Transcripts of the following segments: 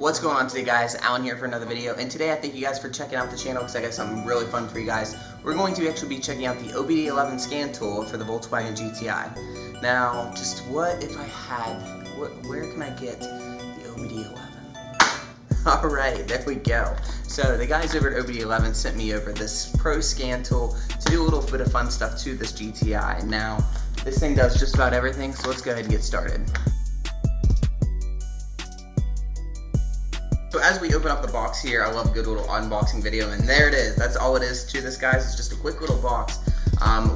What's going on today, guys? Alan here for another video, and today I thank you guys for checking out the channel because I got something really fun for you guys. We're going to actually be checking out the OBDEleven scan tool for the Volkswagen GTI. Now, just what if I had, where can I get the OBDEleven? Alright, there we go. So the guys over at OBDEleven sent me over this Pro scan tool to do a little bit of fun stuff to this GTI. Now, this thing does just about everything, so let's go ahead and get started. So as we open up the box here, I love a good little unboxing video, and there it is. That's all it is to this, guys. It's just a quick little box.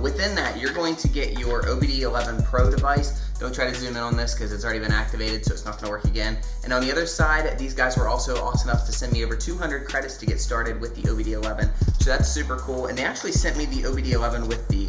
Within that, you're going to get your OBDEleven Pro device. Don't try to zoom in on this because it's already been activated, so it's not going to work again. And on the other side, these guys were also awesome enough to send me over 200 credits to get started with the OBDEleven. So that's super cool. And they actually sent me the OBDEleven with the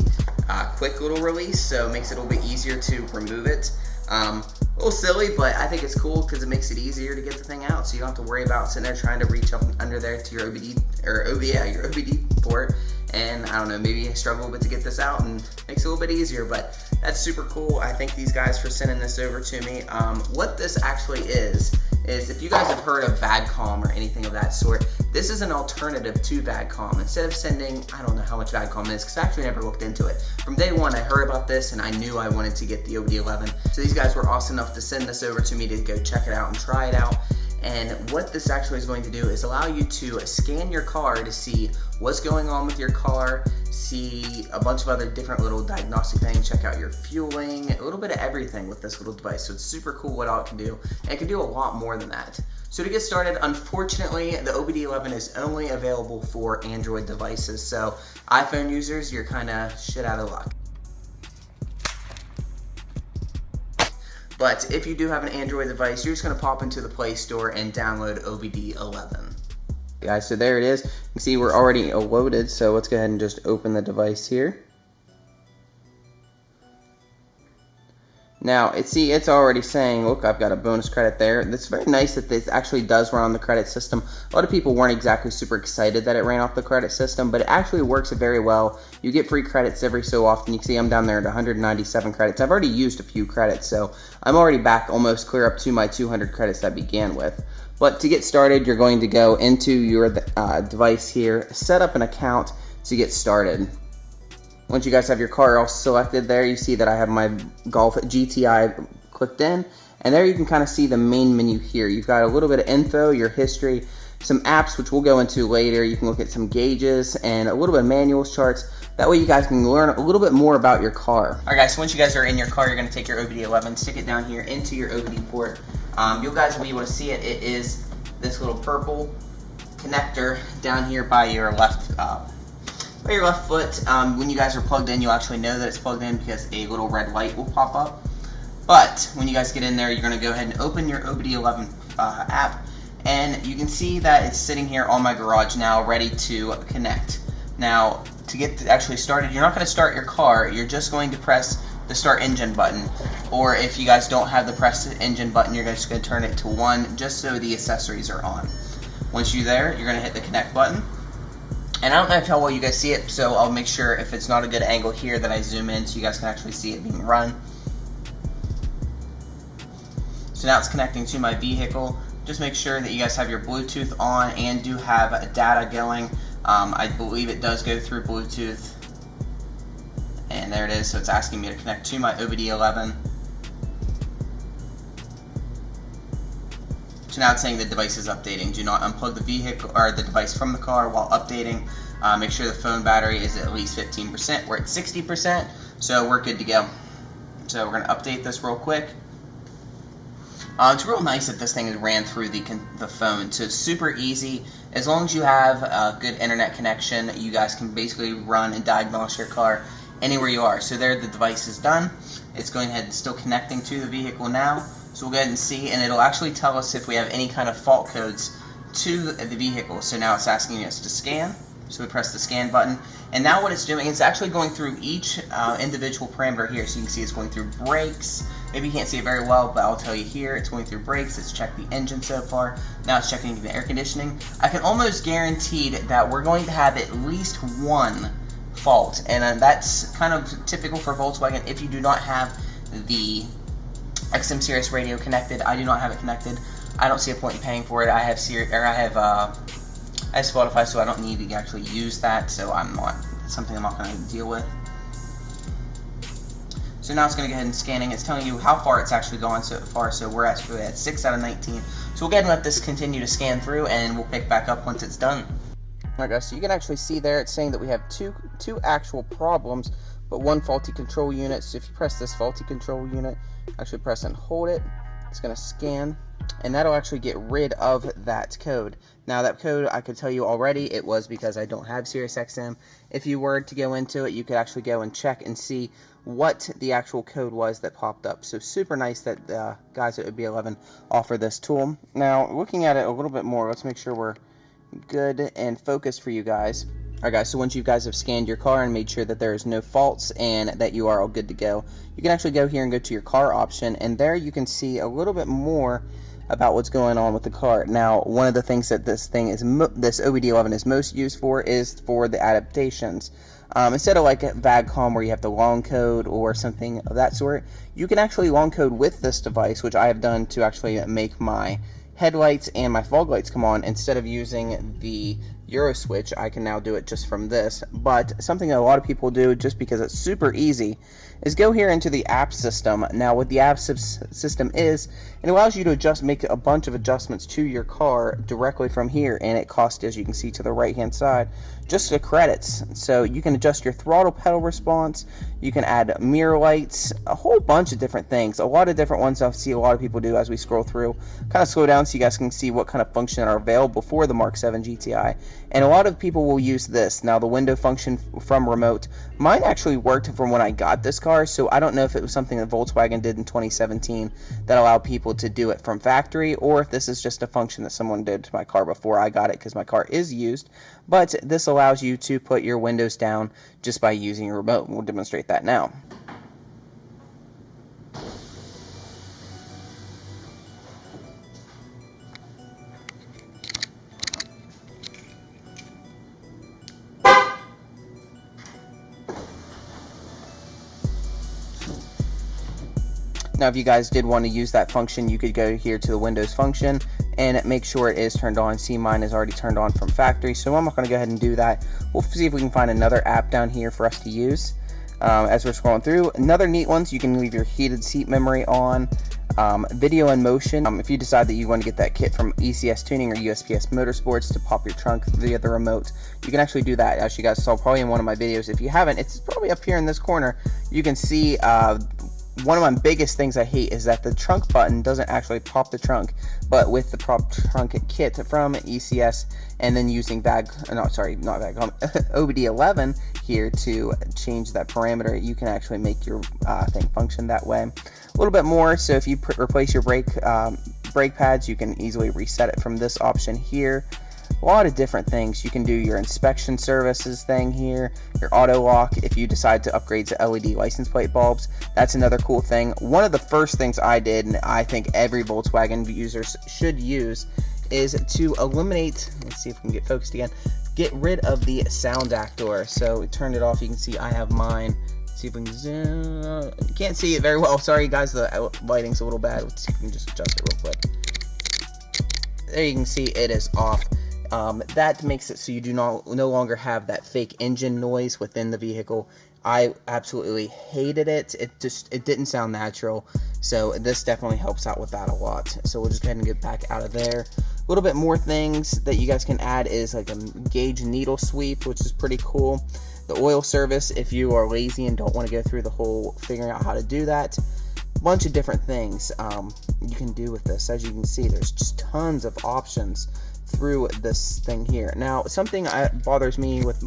quick little release, so it makes it a little bit easier to remove it. A little silly, but I think it's cool because it makes it easier to get the thing out, so you don't have to worry about sitting there trying to reach up under there to your your OBD port, and I don't know, maybe you struggle a bit to get this out, and makes it a little bit easier. But that's super cool. I thank these guys for sending this over to me. What this actually is if you guys have heard of VADCOM or anything of that sort, this is an alternative to VADCOM. Instead of sending, I don't know how much VADCOM is because I actually never looked into it. From day one, I heard about this and I knew I wanted to get the OBDEleven. So these guys were awesome enough to send this over to me to go check it out and try it out. And what this actually is going to do is allow you to scan your car to see what's going on with your car, see a bunch of other different little diagnostic things, check out your fueling, a little bit of everything with this little device. So it's super cool what all it can do, and it can do a lot more than that. So to get started, unfortunately, the OBDEleven is only available for Android devices. So iPhone users, you're kind of shit out of luck. But if you do have an Android device, you're just going to pop into the Play Store and download OBDEleven. Guys, so there it is. You can see we're already loaded, so let's go ahead and just open the device here. Now, it's already saying, look, I've got a bonus credit there. It's very nice that this actually does run on the credit system. A lot of people weren't exactly super excited that it ran off the credit system, but it actually works very well. You get free credits every so often. You can see I'm down there at 197 credits. I've already used a few credits, so I'm already back almost clear up to my 200 credits that I began with. But to get started, you're going to go into your device here, set up an account to get started. Once you guys have your car all selected there, you see that I have my Golf GTI clicked in, and there you can kind of see the main menu here. You've got a little bit of info, your history, some apps which we'll go into later. You can look at some gauges and a little bit of manuals, charts. That way you guys can learn a little bit more about your car. Alright guys, so once you guys are in your car, you're going to take your OBDEleven, stick it down here into your OBD port. You guys will be able to see it. It is this little purple connector down here by your left foot. When you guys are plugged in, you'll actually know that it's plugged in because a little red light will pop up. But when you guys get in there, you're going to go ahead and open your OBDEleven app, and you can see that it's sitting here on my garage now, ready to connect. Now, to get actually started, you're not going to start your car. You're just going to press the start engine button, or if you guys don't have the press engine button, you're just going to turn it to 1 just so the accessories are on. Once you're there, you're going to hit the connect button. And I don't know how well you guys see it, so I'll make sure if it's not a good angle here that I zoom in so you guys can actually see it being run. So now it's connecting to my vehicle. Just make sure that you guys have your Bluetooth on and do have data going. I believe it does go through Bluetooth. And there it is, so it's asking me to connect to my OBDEleven. So now it's saying the device is updating. Do not unplug the vehicle or the device from the car while updating. Make sure the phone battery is at least 15%. We're at 60%, so we're good to go. So we're going to update this real quick. It's real nice that this thing ran through the phone, so it's super easy. As long as you have a good internet connection, you guys can basically run and diagnose your car anywhere you are. So there, the device is done. It's going ahead and still connecting to the vehicle now. So we'll go ahead and see, and it'll actually tell us if we have any kind of fault codes to the vehicle. So now it's asking us to scan. So we press the scan button, and now what it's doing is actually going through each individual parameter here. So you can see it's going through brakes. Maybe you can't see it very well, but I'll tell you here, it's going through brakes. It's checked the engine so far. Now it's checking the air conditioning. I can almost guarantee that we're going to have at least one fault, and that's kind of typical for Volkswagen if you do not have the XM Sirius radio connected. I do not have it connected. I don't see a point in paying for it. I have I have Spotify, so I don't need to actually use that. So it's something I'm not going to deal with. So now it's going to go ahead and scanning. It's telling you how far it's actually gone so far. So we're actually at 6 out of 19. So we'll go ahead and let this continue to scan through, and we'll pick back up once it's done. Alright guys, so you can actually see there it's saying that we have two actual problems, but one faulty control unit. So if you press this faulty control unit, actually press and hold it, it's going to scan, and that'll actually get rid of that code. Now that code, I could tell you already, it was because I don't have SiriusXM. If you were to go into it, you could actually go and check and see what the actual code was that popped up. So super nice that the guys at OBDEleven offer this tool. Now looking at it a little bit more, let's make sure we're good and focused for you guys. Alright guys, so once you guys have scanned your car and made sure that there is no faults and that you are all good to go, you can actually go here and go to your car option, and there you can see a little bit more about what's going on with the car. Now, one of the things that this OBDEleven is most used for is for the adaptations. Instead of like VAGCOM where you have to long code or something of that sort, you can actually long code with this device, which I have done to actually make my headlights and my fog lights come on. Instead of using the Euro switch, I can now do it just from this. But something that a lot of people do, just because it's super easy, is go here into the app system. Now what the app system is, it allows you to make a bunch of adjustments to your car directly from here, and it costs, as you can see to the right hand side, just the credits. So you can adjust your throttle pedal response, you can add mirror lights, a whole bunch of different things, a lot of different ones I see a lot of people do as we scroll through. Kind of slow down so you guys can see what kind of functions are available for the Mark 7 GTI. And a lot of people will use this. Now the window function from remote, mine actually worked from when I got this car, so I don't know if it was something that Volkswagen did in 2017 that allowed people to do it from factory, or if this is just a function that someone did to my car before I got it, because my car is used. But this allows you to put your windows down just by using your remote, and we'll demonstrate that now. Now if you guys did want to use that function, you could go here to the Windows function and make sure it is turned on. See, mine is already turned on from factory, so I'm not going to go ahead and do that. We'll see if we can find another app down here for us to use as we're scrolling through. Another neat ones, you can leave your heated seat memory on, video in motion. If you decide that you want to get that kit from ECS Tuning or USPS Motorsports to pop your trunk via the remote, you can actually do that, as you guys saw probably in one of my videos. If you haven't, it's probably up here in this corner. You can see one of my biggest things I hate is that the trunk button doesn't actually pop the trunk, but with the prop trunk kit from ECS and then using OBDEleven here to change that parameter, you can actually make your thing function that way. A little bit more, so if you replace your brake pads, you can easily reset it from this option here. A lot of different things. You can do your inspection services thing here, your auto lock if you decide to upgrade to LED license plate bulbs. That's another cool thing. One of the first things I did, and I think every Volkswagen user should use, is to eliminate, let's see if we can get focused again, get rid of the sound actor. So we turned it off. You can see I have mine. Let's see if we can zoom. You can't see it very well. Sorry guys, the lighting's a little bad. Let's see if we can just adjust it real quick. There you can see it is off. That makes it so you do no longer have that fake engine noise within the vehicle. I absolutely hated it. It didn't sound natural. So this definitely helps out with that a lot. So we'll just go ahead and get back out of there. A little bit more things that you guys can add is like a gauge needle sweep, which is pretty cool. The oil service, if you are lazy and don't want to go through the whole figuring out how to do that. Bunch of different things you can do with this. As you can see, there's just tons of options through this thing here. Now, something that bothers me with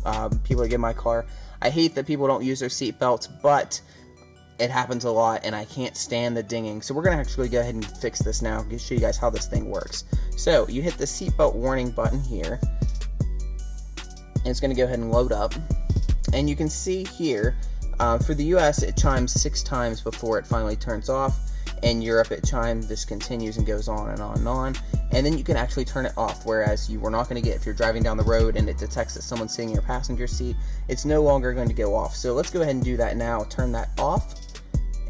people that get my car, I hate that people don't use their seat belts, but it happens a lot and I can't stand the dinging. So we're gonna actually go ahead and fix this now and show you guys how this thing works. So you hit the seatbelt warning button here, and it's gonna go ahead and load up, and you can see here for the US it chimes 6 times before it finally turns off. In Europe it chimes, this continues and goes on and on and on, and then you can actually turn it off, whereas you were not going to get if you're driving down the road and it detects that someone's sitting in your passenger seat. It's no longer going to go off. So let's go ahead and do that now. Turn that off,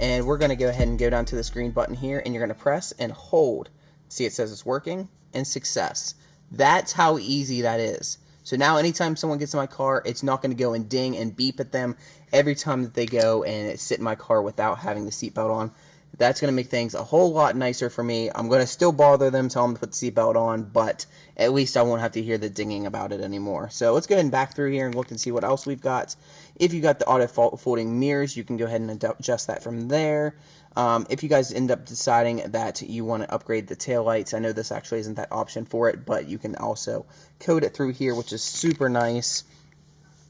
and we're going to go ahead and go down to this green button here, and you're going to press and hold See, it says it's working, and success. That's how easy that is. So now anytime someone gets in my car, it's not going to go and ding and beep at them every time that they go and sit in my car without having the seatbelt on. That's going to make things a whole lot nicer for me. I'm going to still bother them, tell them to put the seatbelt on, but at least I won't have to hear the dinging about it anymore. So let's go ahead and back through here and look and see what else we've got. If you got the auto folding mirrors, you can go ahead and adjust that from there. If you guys end up deciding that you want to upgrade the taillights, I know this actually isn't that option for it, but you can also code it through here, which is super nice.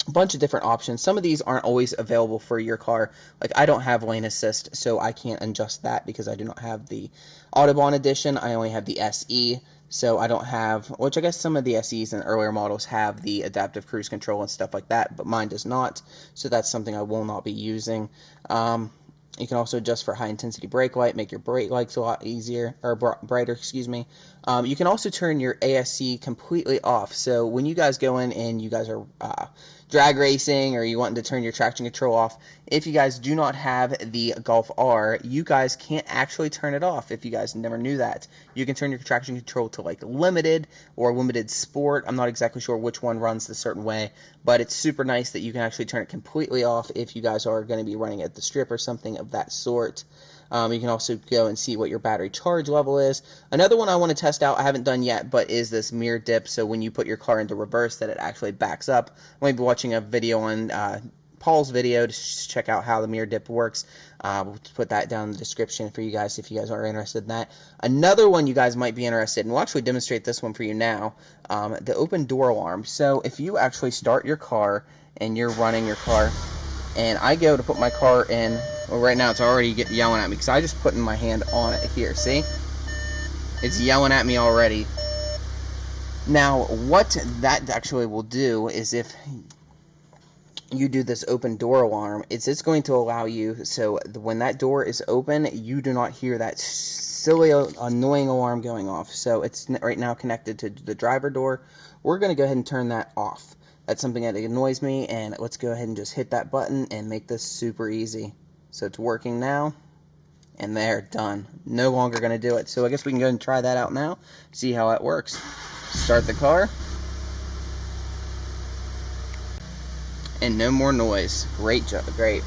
A bunch of different options. Some of these aren't always available for your car. Like, I don't have lane assist, so I can't adjust that because I do not have the Autobahn edition. I only have the SE, so I don't have, which I guess some of the SEs and earlier models have the adaptive cruise control and stuff like that, but mine does not, so that's something I will not be using. You can also adjust for high intensity brake light, make your brake lights a lot easier, or brighter, excuse me. You can also turn your ASC completely off. So when you guys go in and you guys are drag racing, or you want to turn your traction control off, if you guys do not have the Golf R, you guys can't actually turn it off. If you guys never knew that, you can turn your traction control to like limited or limited sport. I'm not exactly sure which one runs the certain way, but it's super nice that you can actually turn it completely off if you guys are going to be running at the strip or something of that sort. You can also go and see what your battery charge level is. Another one I want to test out, I haven't done yet, but is this mirror dip. So when you put your car into reverse, that it actually backs up. I'm going to be watching a video on Paul's video to check out how the mirror dip works. We'll put that down in the description for you guys if you guys are interested in that. Another one you guys might be interested in, we'll actually demonstrate this one for you now, the open door alarm. So if you actually start your car and you're running your car, and I go to put my car in, well, right now it's already yelling at me because I just put my hand on it here. See? It's yelling at me already. Now, what that actually will do is if you do this open door alarm, it's going to allow you, so when that door is open, you do not hear that silly, annoying alarm going off. So it's right now connected to the driver door. We're going to go ahead and turn that off. That's something that annoys me, and let's go ahead and just hit that button and make this super easy. So it's working now, and there, done. No longer going to do it. So I guess we can go and try that out now, see how it works. Start the car, and no more noise. Great job, great.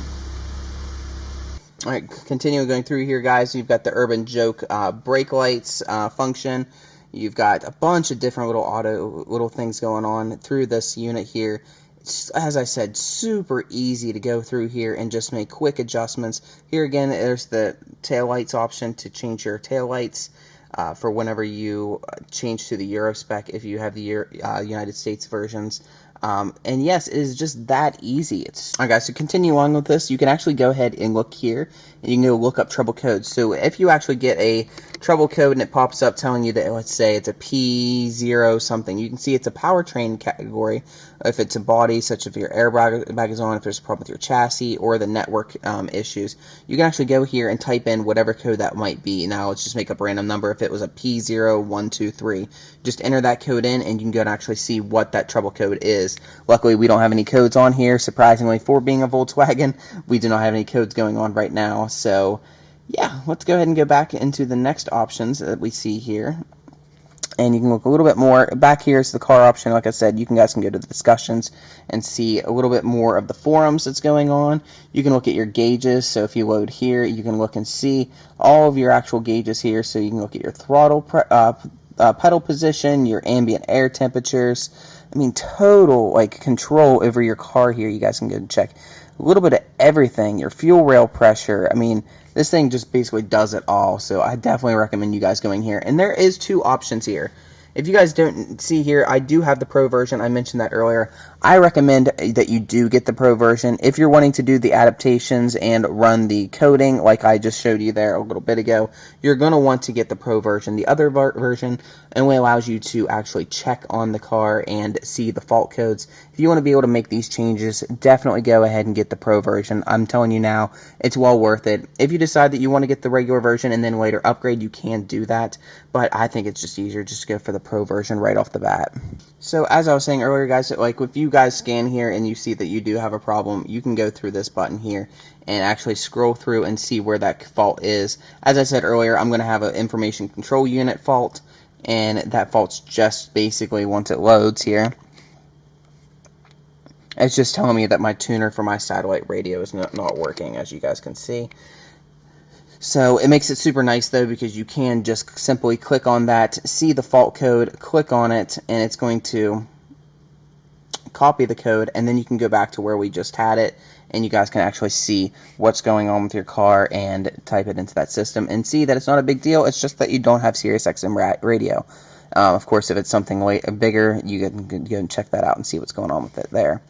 Alright, continue going through here, guys. You've got the Urban Joke brake lights function. You've got a bunch of different little things going on through this unit here. It's, as I said, super easy to go through here and just make quick adjustments. Here again, there's the taillights option to change your taillights for whenever you change to the Euro spec if you have the United States versions. And yes, it is just that easy. Alright guys, so continue on with this, you can actually go ahead and look here, and you can go look up trouble codes. So if you actually get a trouble code and it pops up telling you that, let's say it's a P0 something, you can see it's a powertrain category. If it's a body, such if your airbag is on, if there's a problem with your chassis, or the network issues, you can actually go here and type in whatever code that might be. Now let's just make up a random number. If it was a P0123, just enter that code in, and you can go and actually see what that trouble code is. Luckily, we don't have any codes on here. Surprisingly, for being a Volkswagen, we do not have any codes going on right now. So yeah, let's go ahead and go back into the next options that we see here. And you can look a little bit more. Back here is the car option. Like I said, you guys can go to the discussions and see a little bit more of the forums that's going on. You can look at your gauges. So if you load here, you can look and see all of your actual gauges here. So you can look at your throttle pedal position, your ambient air temperatures. I mean, total like control over your car here. You guys can go and check a little bit of everything. Your fuel rail pressure. I mean, this thing just basically does it all, so I definitely recommend you guys going here. And there is two options here. If you guys don't see here, I do have the Pro version. I mentioned that earlier. I recommend that you do get the Pro version. If you're wanting to do the adaptations and run the coding, like I just showed you there a little bit ago, you're going to want to get the Pro version. The other version only allows you to actually check on the car and see the fault codes. If you want to be able to make these changes, definitely go ahead and get the Pro version. I'm telling you now, it's well worth it. If you decide that you want to get the regular version and then later upgrade, you can do that. But I think it's just easier just to go for the Pro version right off the bat. So as I was saying earlier, guys, like if you guys scan here and you see that you do have a problem, you can go through this button here and actually scroll through and see where that fault is. As I said earlier, I'm going to have an information control unit fault, and that fault's just basically once it loads here, it's just telling me that my tuner for my satellite radio is not working, as you guys can see. So it makes it super nice though, because you can just simply click on that, see the fault code, click on it, and it's going to copy the code, and then you can go back to where we just had it, and you guys can actually see what's going on with your car and type it into that system and see that it's not a big deal. It's just that you don't have Sirius XM radio. Of course, if it's something way bigger, you can go and check that out and see what's going on with it there.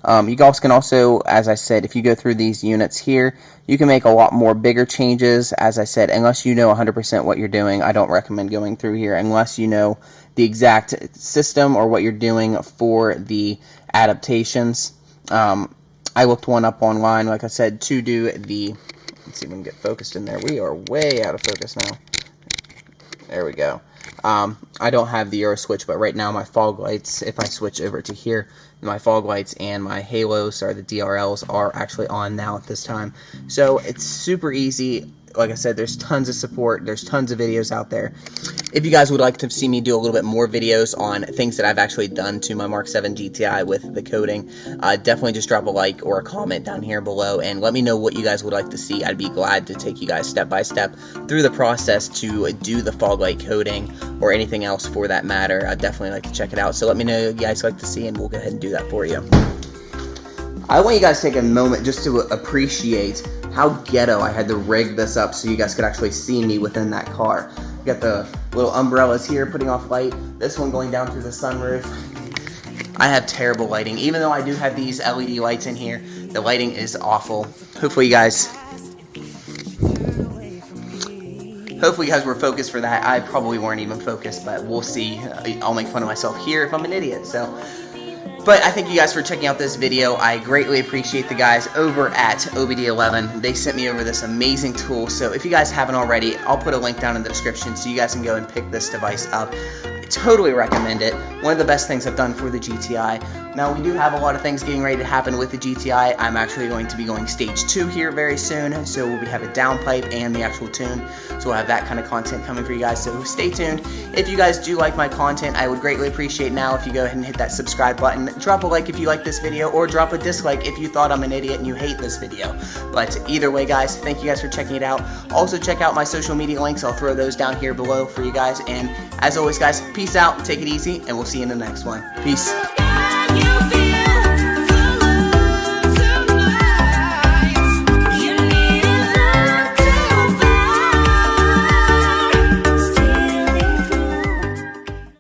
You guys can also, as I said, if you go through these units here, you can make a lot more bigger changes. As I said, unless you know 100% what you're doing, I don't recommend going through here unless you know the exact system or what you're doing for the adaptations. I looked one up online, like I said, to do the, let's see if we can get focused in there. We are way out of focus now. There we go. I don't have the Euro switch, but right now my fog lights, if I switch over to here, my fog lights and my halos, or the DRLs, are actually on now at this time. So it's super easy. Like I said, there's tons of support, there's tons of videos out there. If you guys would like to see me do a little bit more videos on things that I've actually done to my Mark 7 GTI with the coding, definitely just drop a like or a comment down here below and let me know what you guys would like to see. I'd be glad to take you guys step by step through the process to do the fog light coding or anything else for that matter. I'd definitely like to check it out. So let me know what you guys like to see, and we'll go ahead and do that for you. I want you guys to take a moment just to appreciate how ghetto I had to rig this up so you guys could actually see me within that car. You got the little umbrellas here putting off light, this one going down through the sunroof. I have terrible lighting. Even though I do have these LED lights in here, the lighting is awful. Hopefully you guys were focused for that. I probably weren't even focused, but we'll see. I'll make fun of myself here if I'm an idiot. But I thank you guys for checking out this video. I greatly appreciate the guys over at OBDEleven. They sent me over this amazing tool. So if you guys haven't already, I'll put a link down in the description so you guys can go and pick this device up. I totally recommend it. One of the best things I've done for the GTI. Now, we do have a lot of things getting ready to happen with the GTI. I'm actually going to be going stage 2 here very soon. So we'll have a downpipe and the actual tune. So we'll have that kind of content coming for you guys. So stay tuned. If you guys do like my content, I would greatly appreciate now if you go ahead and hit that subscribe button. Drop a like if you like this video, or drop a dislike if you thought I'm an idiot and you hate this video. But either way, guys, thank you guys for checking it out. Also, check out my social media links. I'll throw those down here below for you guys. And as always, guys, peace out, take it easy, and we'll see you in the next one. Peace.